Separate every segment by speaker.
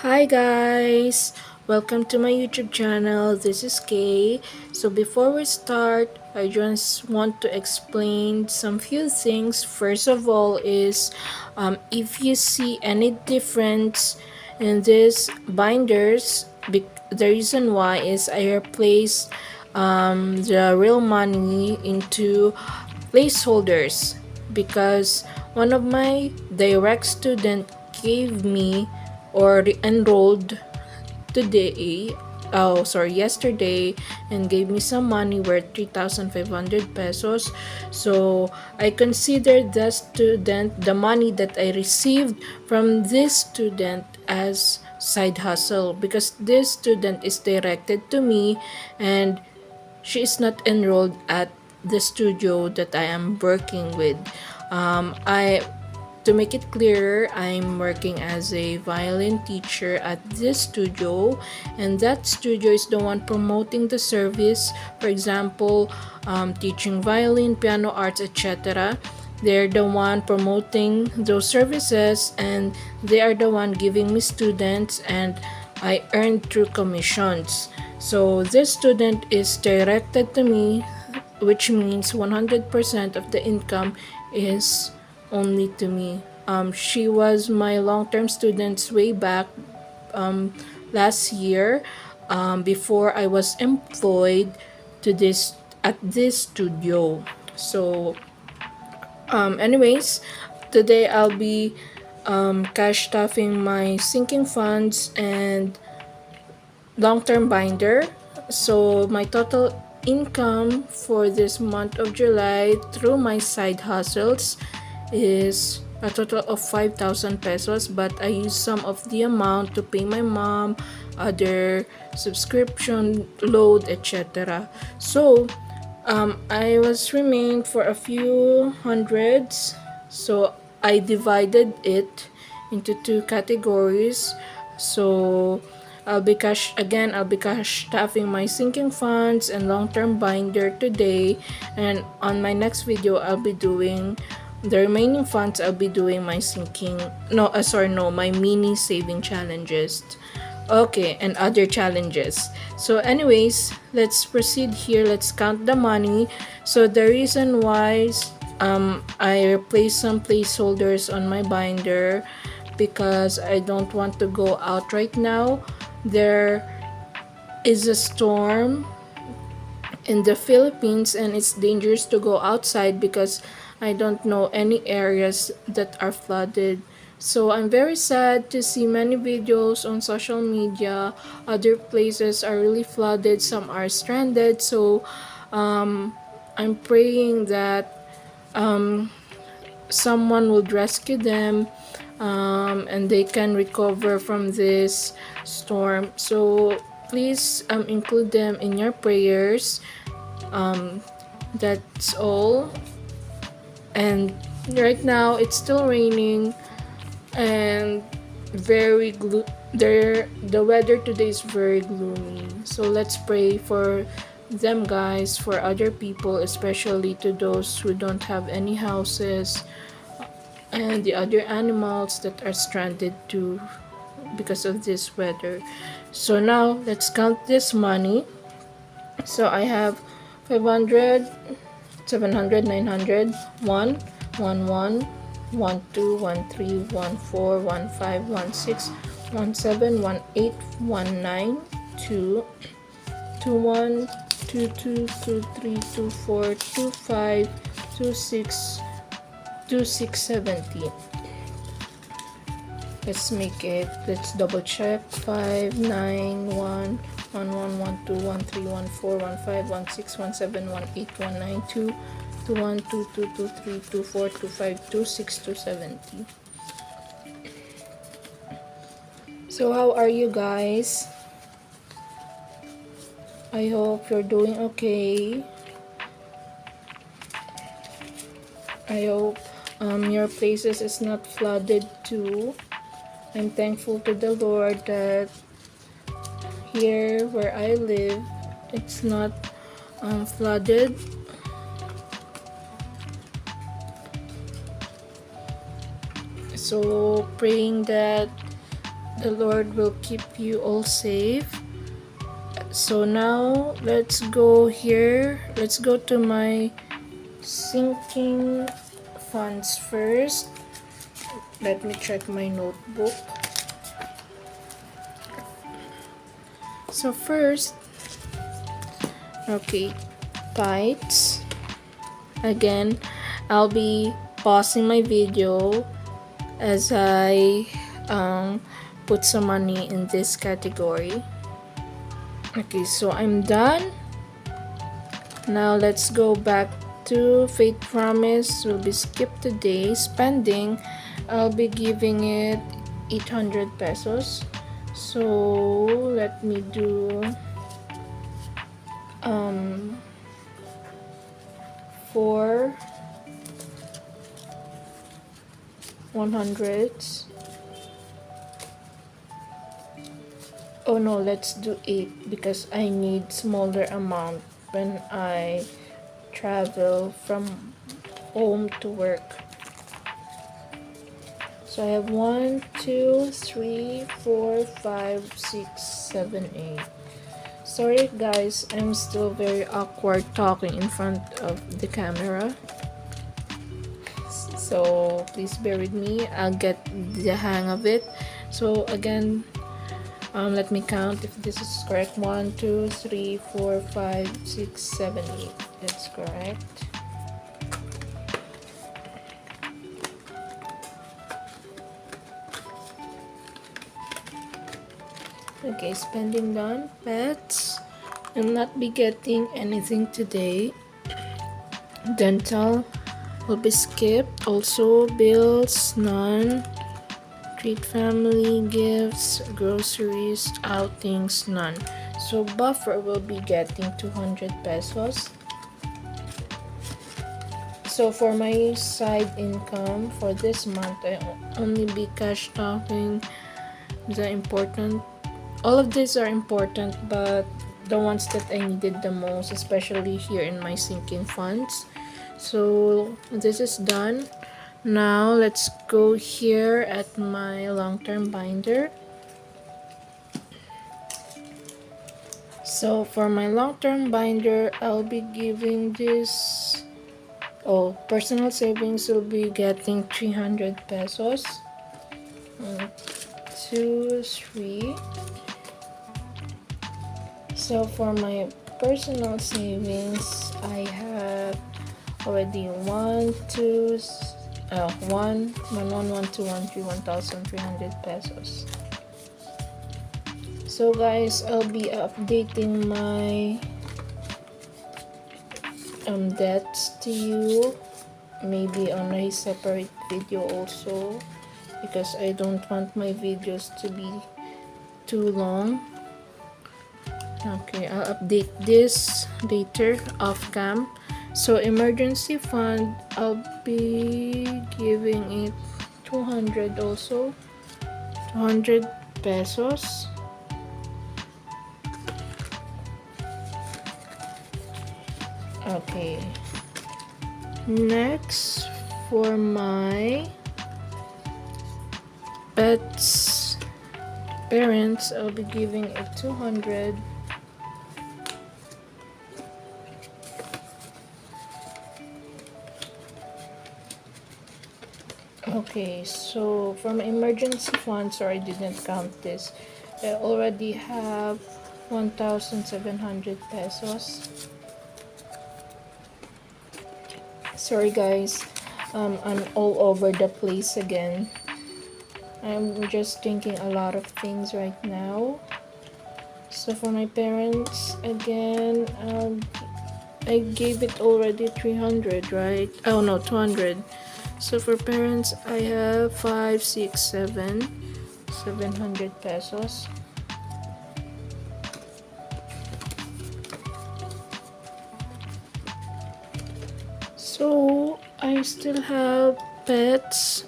Speaker 1: Hi guys, welcome to my YouTube channel. This is Kay. So before we start, I just want to explain some few things. First of all is if you see any difference in these binders, the reason why is I replaced the real money into placeholders because one of my direct student gave me or enrolled today yesterday and gave me some money worth 3,500 pesos. So I consider the money that I received from this student as side hustle because this student is directed to me and she is not enrolled at the studio that I am working with. I To make it clearer, I'm working as a violin teacher at this studio, and that studio is the one promoting the service. For example, teaching violin, piano arts, etc. They're the one promoting those services, and they are the one giving me students, and I earn through commissions. So this student is directed to me, which means 100% of the income is only to me. She was my long-term student way back um, last year, before I was employed to this at this studio. So, anyways, today I'll be cash stuffing my sinking funds and long-term binder. So my total income for this month of July through my side hustles is a total of 5,000 pesos, but I use some of the amount to pay my mom, other subscription load, etc. So I was remained for a few hundreds, so I divided it into two categories. So I'll be cash staffing my sinking funds and long-term binder today, and on my next video I'll be doing the remaining funds. I'll be doing my my mini saving challenges. Okay, and other challenges. So anyways, let's proceed here. Let's count the money. So the reason why I replaced some placeholders on my binder because I don't want to go out right now. There is a storm in the Philippines and it's dangerous to go outside because I don't know any areas that are flooded. So I'm very sad to see many videos on social media. Other places are really flooded, some are stranded. So I'm praying that someone would rescue them, and they can recover from this storm. So please include them in your prayers. That's all. And right now it's still raining and the weather today is very gloomy. So let's pray for them, guys, for other people, especially to those who don't have any houses and the other animals that are stranded too because of this weather. So now let's count this money. So I have 500, 700, 900, 1, 1, 1, 1, 2, 1, 3, 1, 4, 1, 5, 1, 6, 1, 7, 1, 8, 1, 9, 2, 2, 1, 2, 2, 2, 3, 2, 4, 2, 5, 2, 6, 2, 6, 17. Let's make it. Let's double check. 5, 9, 1, 1, 1, 1, 2, 1, 3, 1, 4, 1, 5, 1, 6, 1, 7, 1, 8, 1, 9, 2, 2, 1, 2, 2, 2, 3, 2, 4, 2, 5, 2, 6, 2, 70. So how are you guys? I hope you're doing okay. I hope your places is not flooded too. I'm thankful to the Lord that here where I live, it's not flooded. So praying that the Lord will keep you all safe. So now let's go here. Let's go to my sinking funds first. Let me check my notebook. So first, okay, tights. Again, I'll be pausing my video as I put some money in this category. Okay, so I'm done. Now let's go back to Faith Promise. Will be skipped today. Spending, I'll be giving it 800 pesos. So let me do 4 100s. Oh no, let's do 8 because I need smaller amount when I travel from home to work. So I have 1, 2, 3, 4, 5, 6, 7, 8. Sorry guys, I'm still very awkward talking in front of the camera. So please bear with me. I'll get the hang of it. So again, let me count if this is correct. 1, 2, 3, 4, 5, 6, 7, 8. That's correct. Okay, spending done. Pets, I'll not be getting anything today. Dental will be skipped. Also bills, none. Treat family, gifts, groceries, outings, none. So buffer will be getting 200 pesos. So for my side income for this month, I only be cash talking the important. All of these are important, but the ones that I needed the most, especially here in my sinking funds. So this is done. Now let's go here at my long-term binder. So for my long-term binder, I'll be giving this, personal savings will be getting 300 pesos. 1, 2, 3. So for my personal savings, I have already 1, 2, 1, 1,300 pesos. So guys, I'll be updating my debts to you, maybe on a separate video also, because I don't want my videos to be too long. Okay, I'll update this later off cam. So emergency fund, I'll be giving it 200 also, 200 pesos. Okay, next for my pets parents, I'll be giving it 200. Okay, so from emergency fund, sorry, I didn't count this. I already have 1,700 pesos. Sorry guys, I'm all over the place again. I'm just thinking a lot of things right now. So for my parents, again, I gave it already 300, right? Oh no, 200. So for parents, I have 5, 6, 7, 700 pesos. So I still have pets.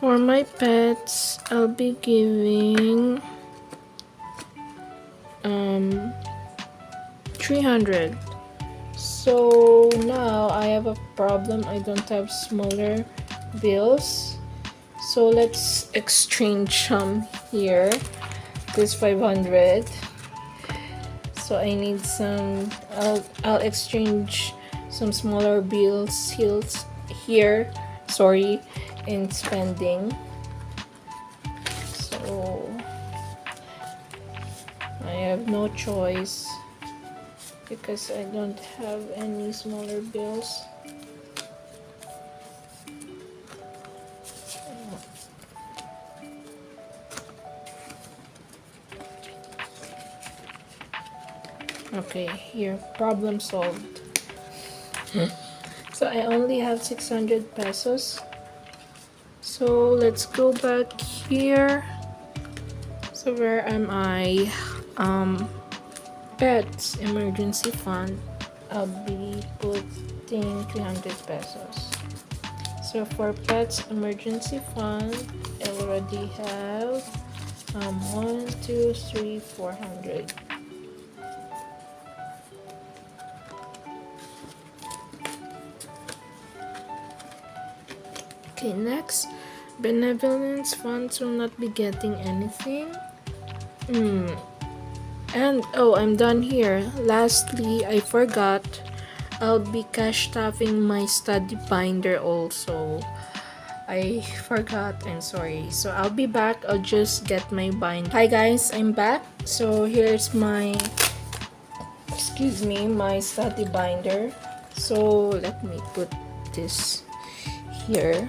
Speaker 1: For my pets, I'll be giving 300. So now I have a problem. I don't have smaller bills. So So let's exchange some here. This 500. So I need some. I'll exchange some smaller bills here. Sorry, in spending. So I have no choice because I don't have any smaller bills. Okay, here, problem solved. So I only have 600 pesos. So let's go back here. So where am I? Pets emergency fund. I'll be putting 300 pesos. So for pets emergency fund, I already have 1, 2, 3, 400. Okay, next, benevolence funds will not be getting anything. And oh, I'm done here. Lastly, I forgot, I'll be cash stuffing my study binder also. I forgot, I'm sorry. So I'll be back. I'll just get my binder. Hi guys, I'm back. So here's my, my study binder. So let me put this here.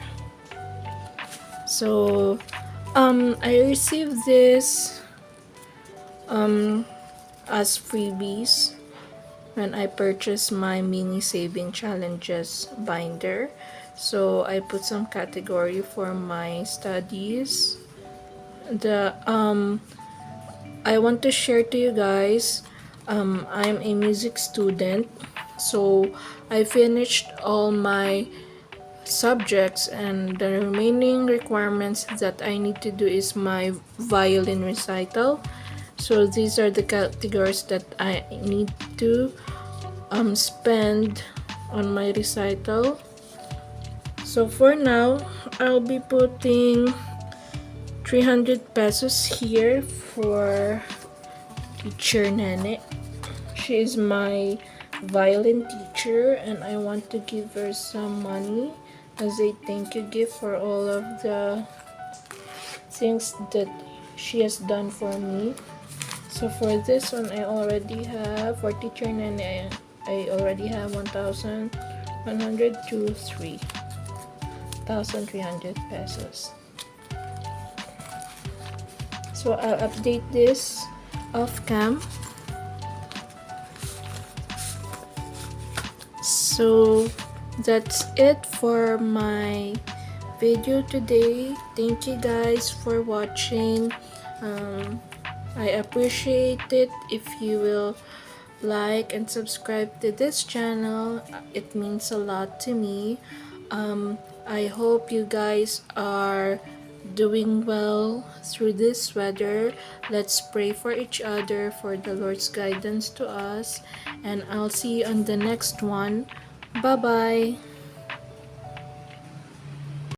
Speaker 1: So I received this as freebies when I purchased my mini saving challenges binder. So I put some category for my studies. I want to share to you guys, I'm a music student, so I finished all my subjects and the remaining requirements that I need to do is my violin recital. So these are the categories that I need to spend on my recital. So for now, I'll be putting 300 pesos here for teacher Nene. She is my violin teacher and I want to give her some money as a thank you gift for all of the things that she has done for me. So for this one, I already have, for teacher Nene, I already have 1,100 to 3,300 pesos. So I'll update this off cam. So that's it for my video today. Thank you guys for watching. I appreciate it if you will like and subscribe to this channel. It means a lot to me. I hope you guys are doing well through this weather. Let's pray for each other for the Lord's guidance to us, and I'll see you on the next one. Bye bye.